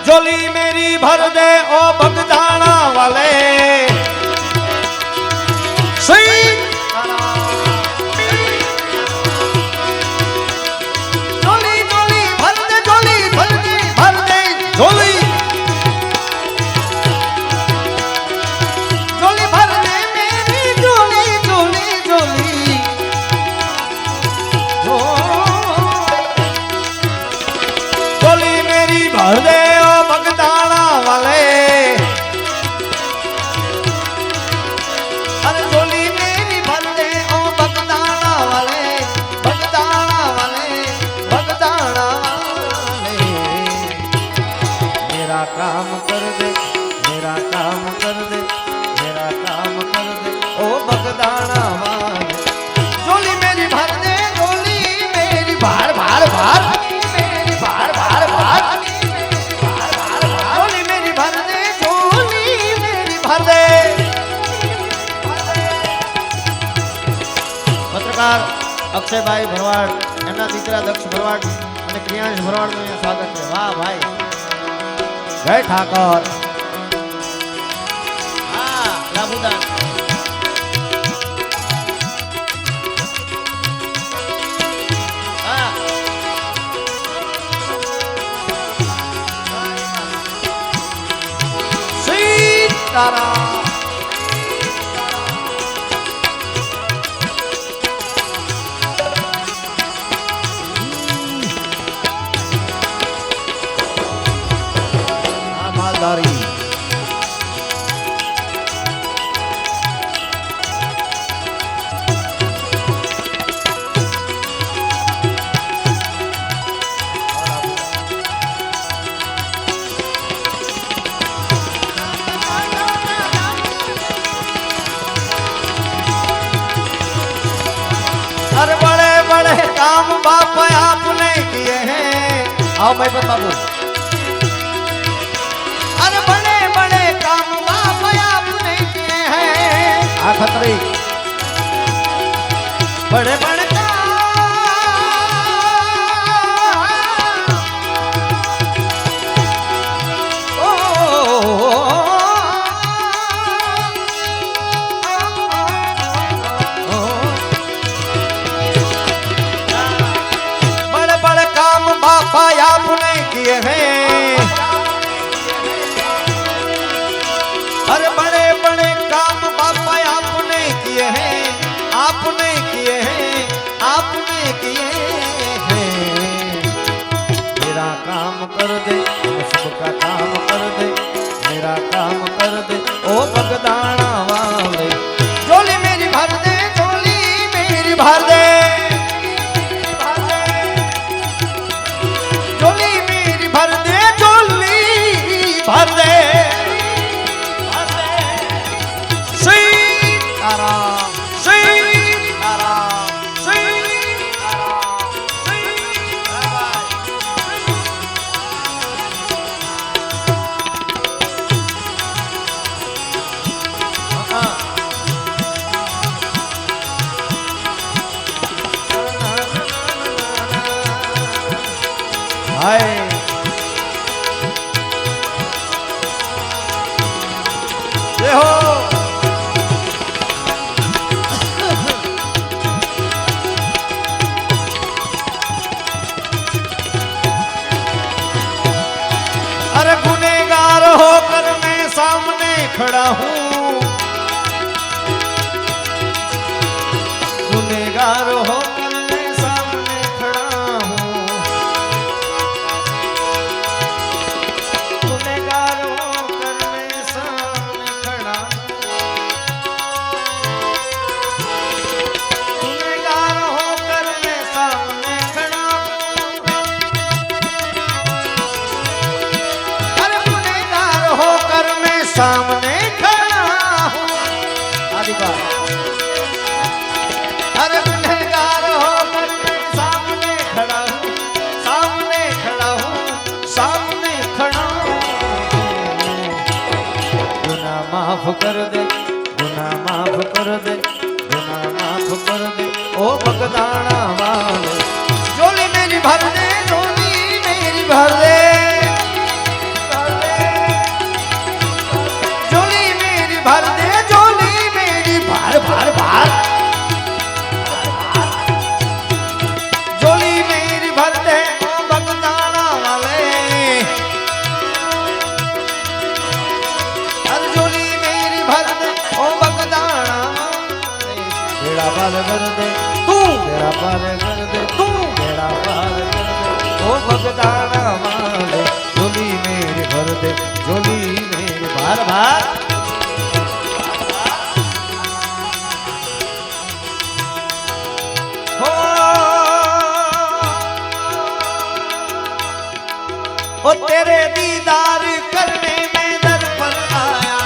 झोली मेरी भर दे ओ बगदाना वाले झोली झोली भर दे झोली भर दे झोली झोली भर दे मेरी झोली झोली झोली झोली मेरी भर दे ओ बगदाना वाले अरे झोली मेरी भर दे ओ बगदाना वाले बगदाना वाले बगदाना वाले मेरा काम कर दे मेरा काम कर दे मेरा काम कर दे ओ बगदाना वाले झोली मेरी भर दे झोली मेरी भार भार भार मेरी भार भार भार झोली मेरी भर दे झोली मेरी भर दे पत्रकार अक्षयभाई भरवाड एमना दीकरा दक्ष भरवाड અને ક્રિયાંશ ભરવાડનું અહીંયા સ્વાગત છે વાહ ભાઈ જય ઠાકોર હા લાભુદાન હા સીતારામ मालदारी अरे बड़े बड़े काम बाप आपने किए हैं आओ भाई बाबू अरे बड़े बड़े काम बाप आपने किए हैं आ खतरी बड़े बड़े आपने किए हैं अरे बड़े बड़े काम बापा आपने किए हैं आपने किए हैं आपने किए हैं मेरा काम कर दे सबका काम कर दे मेरा काम कर दे ओ बगदाना वाले झोली मेरी भर दे झोली मेरी भर दे भर दे झोली भर दे सीताराम सीताराम सीताराम हाय अरे गुनेगार होकर मैं सामने खड़ा हूँ गुनेगार होकर मैं सामने खड़ा हूँ गुनेगार होकर मैं सामने खड़ा गुनेगार होकर मैं सामने खड़ा होकर मैं सामने खड़ा हूँ आदि बात अरे गुनहगार होकर मैं सामने खड़ा हूँ सामने खड़ा हूँ सामने खड़ा हूँ गुनाह माफ कर दे गुनाह माफ कर दे गुनाह माफ कर दे ओ बगदाना वाले झोली मेरी भर दे झोली मेरी भर दे पार कर दे तू, बेड़ा पार कर दे तू, बेड़ा पार कर दे। ओ भगदाना मारे झोली मेरी भर दे, झोली मेरी बार बार। ओ तेरे दीदार करने में दर पर आया,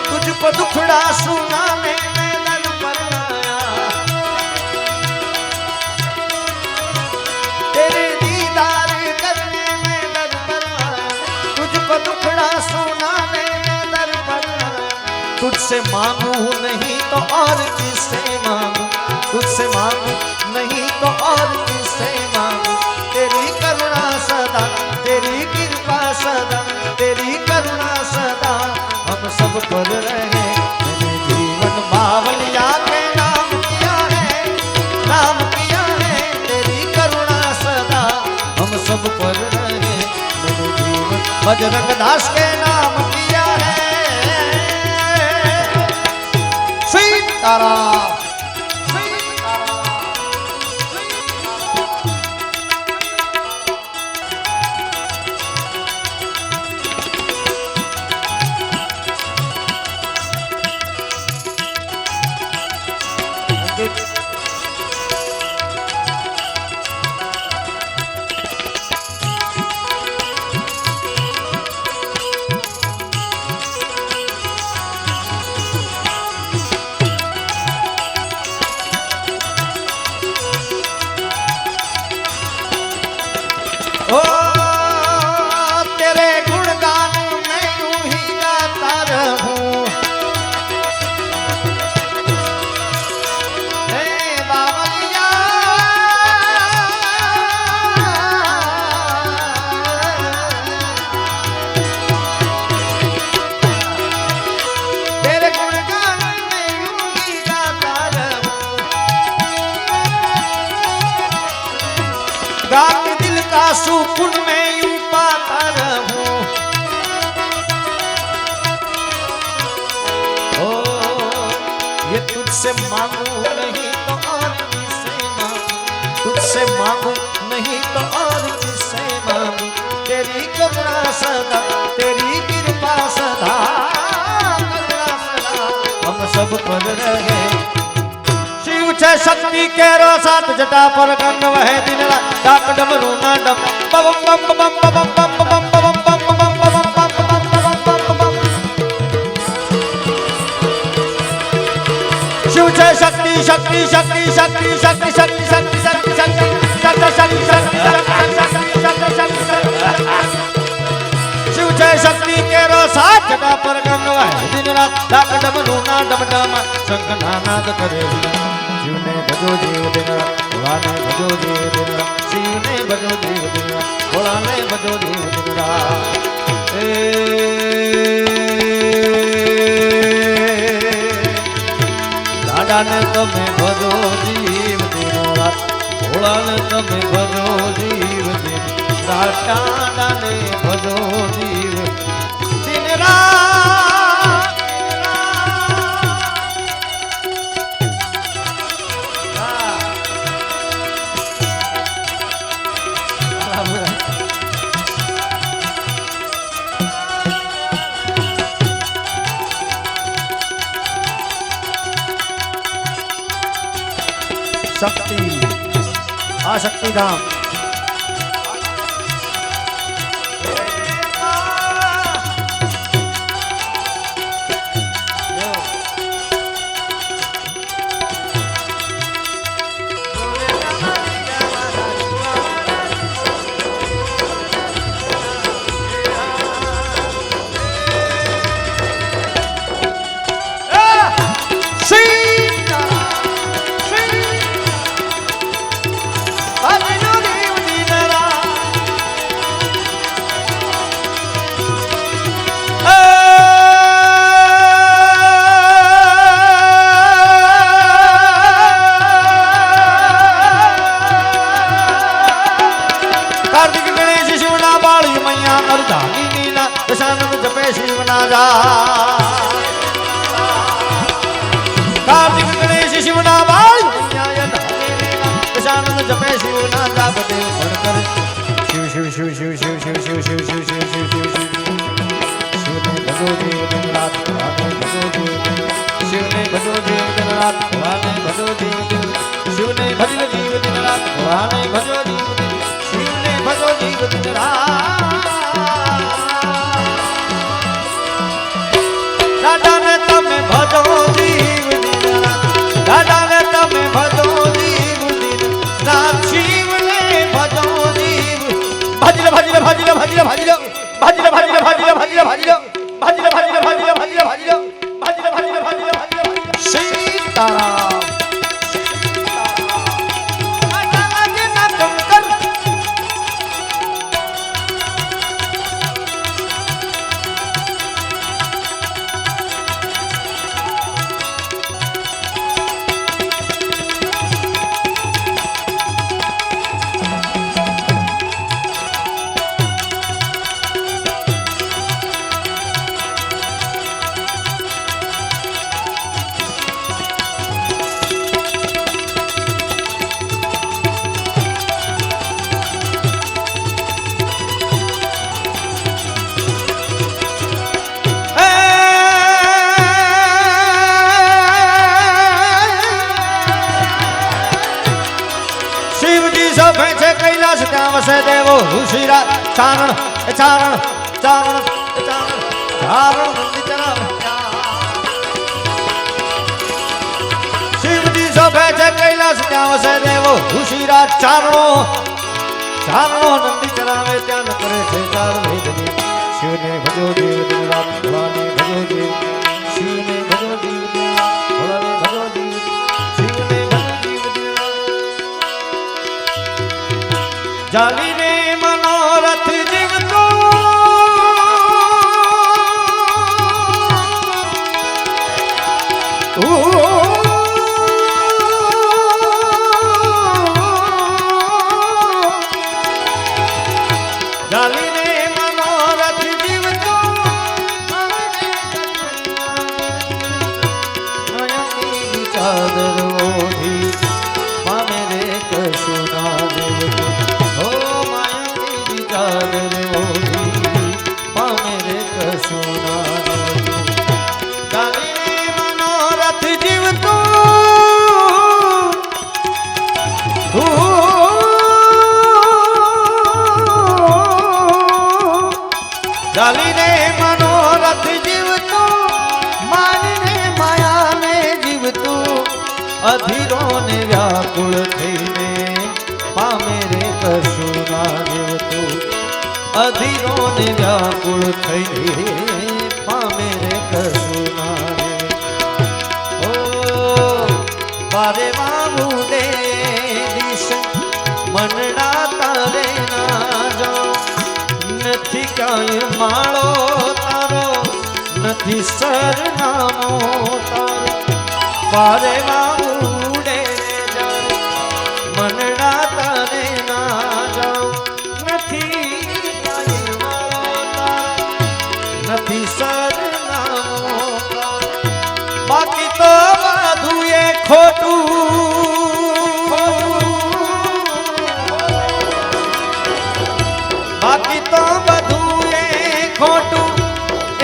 तुझको दुखड़ा सुनाने में दर पर आया। तेरे दीदार करने में दर पर आया, तुझको दुखड़ा सुनाने में दर पर आया। तुझसे मांगू नहीं तो और किससे मांगू, तुझसे मांगू नहीं तो और किससे मांगू। तेरी करुणा सदा, तेरी कृपा सदा, तेरी करुणा सदा हम सब पर रहे। मैंने जीवन बावलिया के नाम किया है, नाम किया है। तेरी करुणा सदा हम सब पर रहे। मैंने जीवन बजरंग दास के नाम किया है। सीताराम ओ तेरे गुणगान मैं यूं ही गाता रहूं। हे बावलिया तेरे गुणगान मैं यूं ही गाता रहूं। गा के दिल का सुकून मैं यूं पाता रहूं। ओ ये तुझसे मांगू नहीं तो और किससे मांगू, तुझसे मांगू नहीं तो और किससे मांगू। तेरी करुणा सदा, तेरी कृपा सदा, करुणा सदा हम सब पर रहे। शिव छे शक्ति केरो साथ जटा पर गंग वहे दिन रात डाक डमरू ना डम बम बम बम बम बम बम बम बम बम बम बम बम। शिव छे शक्ति शक्ति शक्ति शक्ति शक्ति शक्ति शक्ति शक्ति शक्ति शक्ति शक्ति शक्ति शिव छे शक्ति केरो साथ जटा पर गंग वहे दिन रात डाक डमरू ना डम डम शंख नाद करे। शिव ने भजो जीव दिन रात, भोला ने भजो जीव दिन रात। शिव ने भजो जीव दिन रात, भोला ने भजो जीव दिन रात। दादा ने तमे भजो जीव दिन रात, भोला ने तमे भजो जीव दिन रात। दादा ने भजो जीव दिन रात। शक्ति आ शक्ति धाम Hallelujah. शिव शिव शिव शिव शिव शिव शिव शिव शिव शिव शिव ने भजो जीव दिन रात भगवान भजो जीव शिव ने भजो जीव दिन रात भगवान भजो जीव शिव ने भजो जीव दिन रात भगवान भजो जीव शिव ने भजो जीव दिन रात दादा ने तमे भजो जीव दिन रात दादा ने तमे भजो जीव दिन रात शिव ने भजो जीव भजले भजले भजले भजले भजले भजले भजले भजले भजले भजले भजले भजले भजले भजले भजले भजले भजले भजले भजले सीताराम कैलाश ત્યાં વસે દેવો ઋષિરા ચારણ ચારણ ચારણ ચારણ ચારણ ચારણ શિવજી સભે છે કૈલાશ ત્યાં વસે દેવો ઋષિરા ચારણો ચારણો નંદી ચરાવે ત્યાં કરે છે ચાર વેદની શિવને ભજો દેવ દિન રાત ભગવાને ભજો દેવ શિવને ભજો દેવ દિન રાત ભગવાને ભજો દેવ શિવને ભજો દેવ દિન રાત जाली ने मनोरथ जीवतो जाली ने मनोरथ जीवतो चादर ओढ़ी पामे रे कशुना देवतो चादर ओढ़ी पामे रे कशुना जाली ने मनोरथ जीवतो जाली ने मनोरथ जीवतो मानी ने माया में जीवतो अधीरो ने व्याकुल थईने पामे रे कशुना देवतो अधीरो ने व्याकुल थईने पामे रे कशुना ओ बारे बाबू दे दिश मनडा तारे ना जाओ नथी काय माळो तारो नथी सरनामो तारो बारे बाबू दे जाओ मनडा तारे ना जाओ नथी काय माळो तारो नथी सरनामो तारो बाकी तो બધું એ ખોટું बाकी तो બધું એ ખોટું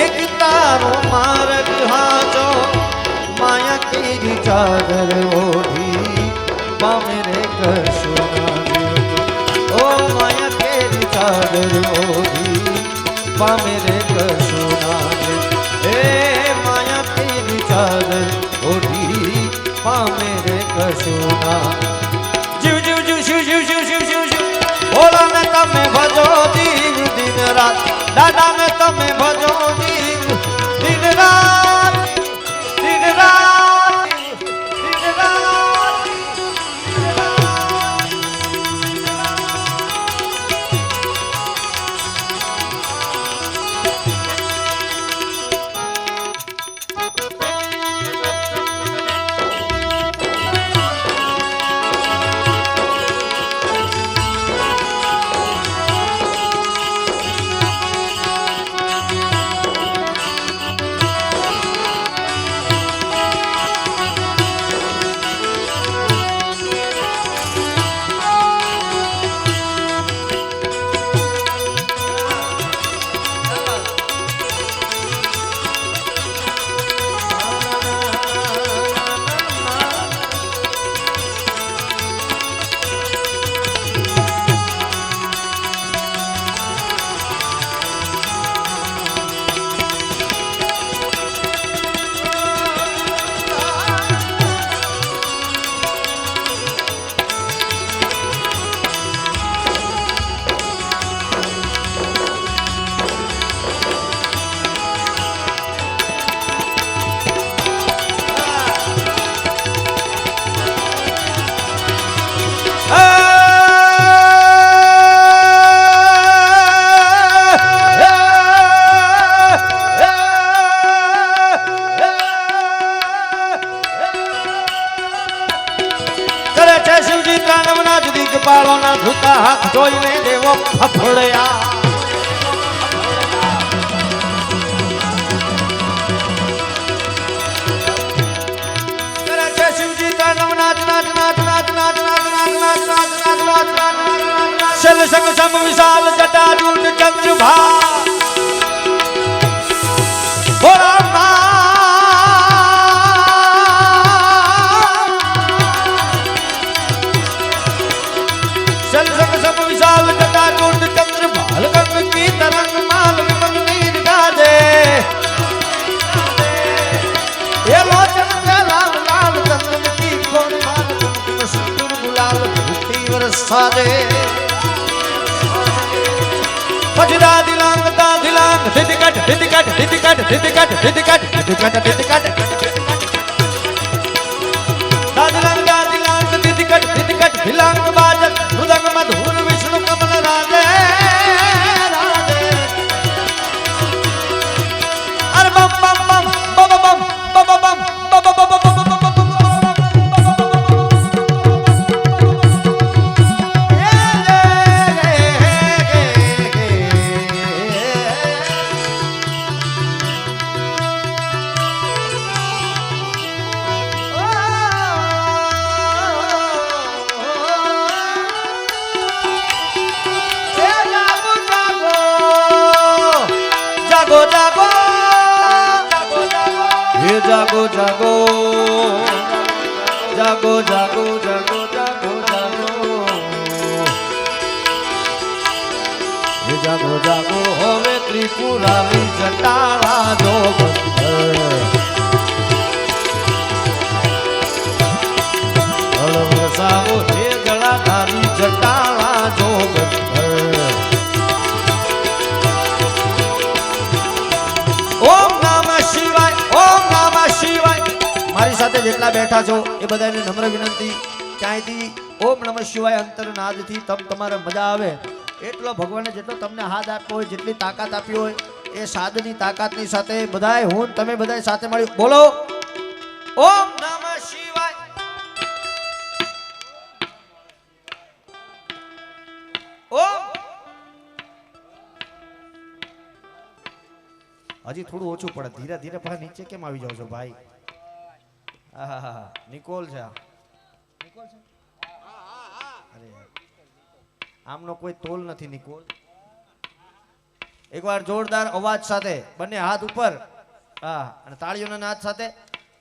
એક તારો માર્ગ હાજો માયા કેરી ચાદર ઓઢી પામે રે કશુના દેવતો ओ माया केरी चादर ओढ़ी पामे रे कशुना हे माया केरी चादर ओढ़ी पामे रे कशुना जीव जीव जीव शिव शिव शिव शिव शिव शिव भोला ने तमे भजो जीव दिन रात दादा ने तमे भजो जीव दिन रात दिन रात दिन रात જોઈને દેવો ફફડ્યા કરે છે શિવજી તાંડવ નાચ નાચ નાચ નાચ નાચ નાચ નાચ નાચ નાચ નાચ નાચ નાચ શલ સંગ સમ વિશાલ જટાજૂટ ચંદ્રભા विशाल जटाजूट चंद्र भाल गंग की तरंग माल विमल नीर गाजे ये लोचन पे लाल लाल चंद्र की खोर माल कुमकुम सिंदूर गुलाल धूती बरसा दे बजरा दिलांग दा दिलांग दिदकट दिदकट दिदकट दिदकट दिदकट दिदकट दिदकट दा दिलांग दिदकट दिदकट दिलांग बाजत मृदंग मधुर विष्णु कमल राधे राधे अरे बम बम बम बम बम बम बम बम बम जागो जागो जागो जागो जागो जागो जागो ये जागो जागो होवे त्रिपुरारी जटाला जो बंधर हे जलाधारी जटाला जो बंधर ओम नमः शिवाय ओम नमः शिवाय મારી સાથે જેટલા બેઠા છો એ બધાને નમ્ર વિનંતી ક્યાંયથી ઓમ નમઃ શિવાય અંતરનાદથી તમારે મજા આવે એટલો ભગવાને જેટલો તમને હાથ આપ્યો હોય જેટલી તાકાત આપી હોય એ સાધની તાકાતની સાથે બધાય હું તમે બધાય સાથે મળી બોલો ઓમ નમઃ શિવાય ઓમ હજી થોડું ઓછું પડે ધીરે ધીરે પણ નીચે કેમ આવી જાવ છો ભાઈ આહા નિકોલ છે નિકોલ છે અરે આમનો કોઈ તોલ નથી નિકોલ એકવાર જોરદાર અવાજ સાથે બંને હાથ ઉપર હા અને તાળીઓના નાદ સાથે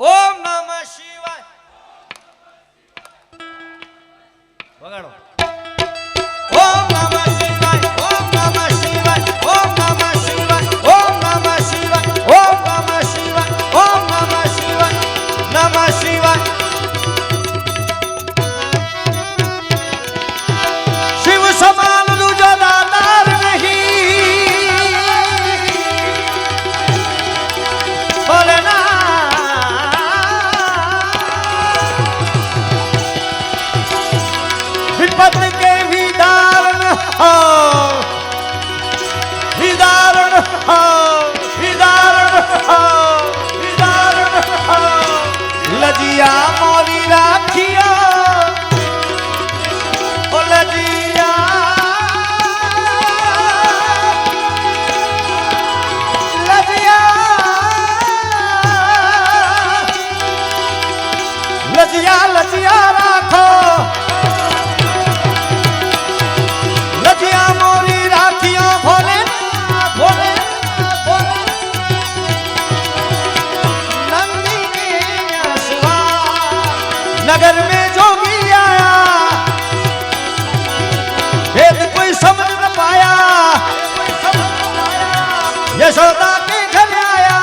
ઓમ નમઃ શિવાય વગાડો ઓમ નમઃ શિવાય ઓમ નમઃ શિવાય ઓમ નમઃ શિવાય ઓમ નમઃ શિવાય ઓમ નમઃ શિવાય ઓમ નમઃ શિવાય નમઃ શિવાય શિવ સમાન દૂજો દાતાર નહીં ભોલેનાથ વિપત કે વિદારણ હો વિદારણ હો વિદારણ હો વિદારણ હો લજિયા મોરી રાખ્યો ઓ લજિયા લજિયા લજિયા રાખો લજિયા મોરી રાખ્યો ભોલે ભોલે ભોલે નંદી के नगर में जोगी आया भेद कोई समझ न पाया यशोदा के घर आया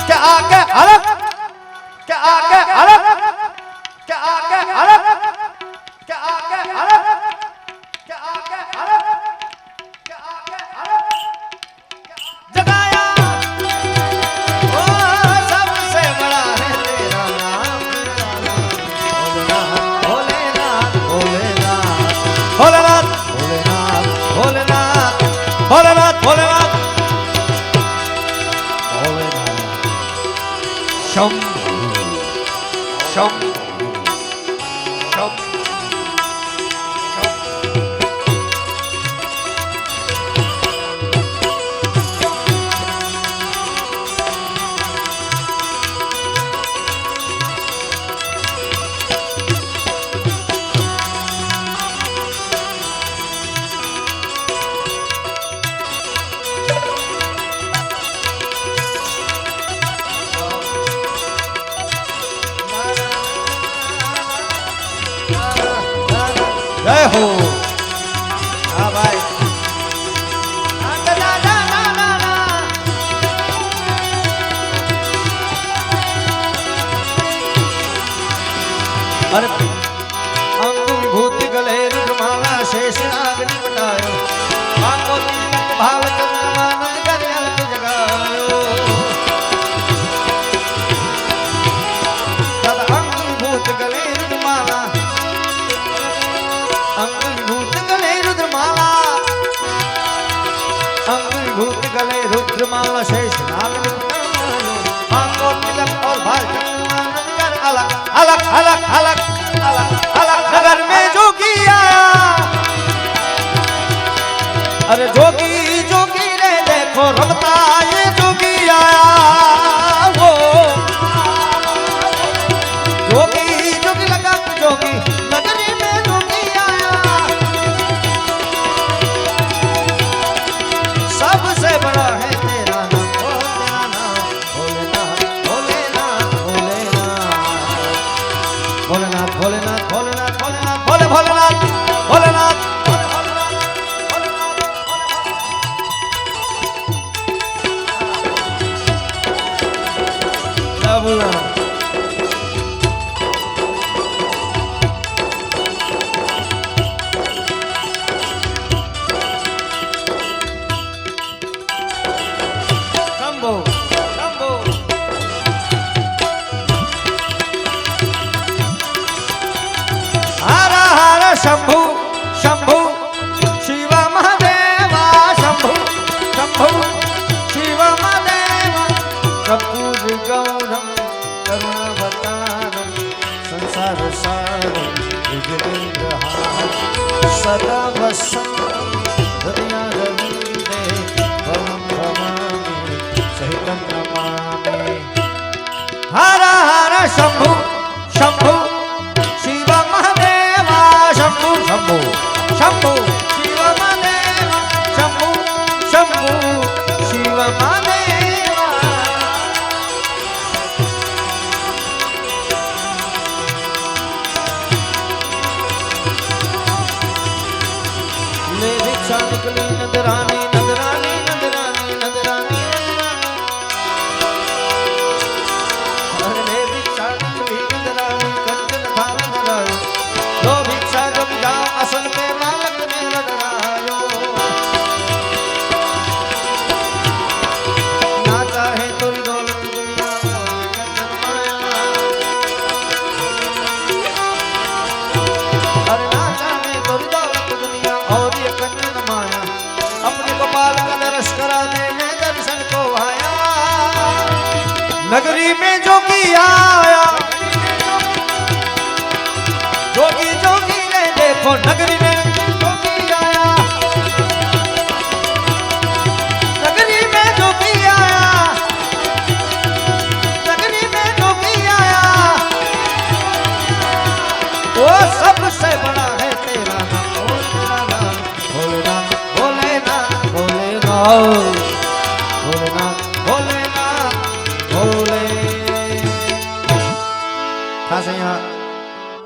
क्या आगे अलग क्या आगे अलग क्या आगे अलग क्या आगे अलग क्या आगे अलग क्या आगे अलग जगाया ओ सबसे बड़ा है तेरा नाम भोलेनाथ भोलेनाथ भोलेनाथ भोलेनाथ भोलेनाथ भोलेनाथ भोलेनाथ भोलेनाथ शंभु शंभु शंभु अंगभूत गले रुद्रमाला शेष नाग आंखों तिलक और भाल नगर अलग अलग अलग अलग अलग अलग नगर में जोगी आया। अरे जोगी जोगी रे देखो रमता ये जोगी आया। वो जोगी जोगी लगा जोगी नगरी में जोगी आया। सबसे बड़ा है तेरा नाम, भोलेनाथ भोलेनाथ भोलेनाथ भोलेनाथ भोलेनाथ भोलेनाथ भोले भोलेनाथ भोलेनाथ शंभो शंभो हर हर शंभु शंभु शिव महादेवा शंभु शंभु शिव महादेवा कपूर गौरम करुणावतारम संसार सारम विजयेन्द्रहारम सदा वसंतम हृदया रविंदे भवम भवामि सहितं नमामि। हर हर शंभु शंभु शिव महादेवा शंभु शंभु शंभु शिव महादेवा शंभु शंभु शिव महादेवा। ले दीक्षा निकली नंदरानी नंदरानी नंदरानी नंदरानी। अरे ले दीक्षा निकली नंदरानी कंचन धारण धरायो। लो भिक्षा जब जाओ असन पे बालक ने लड़ायो। ना चाहे तोरी दौलत दुनिया कंचन माया। अरे ना चाहे तोरी दौलत दुनिया और ये कंचन माया। अपने गोपाल का दर्श करा दे मैं दर्शन को आया। नगरी में जोगी आया। जोगी जोगी ने देखो नगरी में जोगी आया। नगरी में जोगी आया। नगरी में जोगी आया। वो सबसे बड़ा है तेरा नाम, ओ तेरा नाम भोलेनाथ भोलेनाथ भोलेनाथ।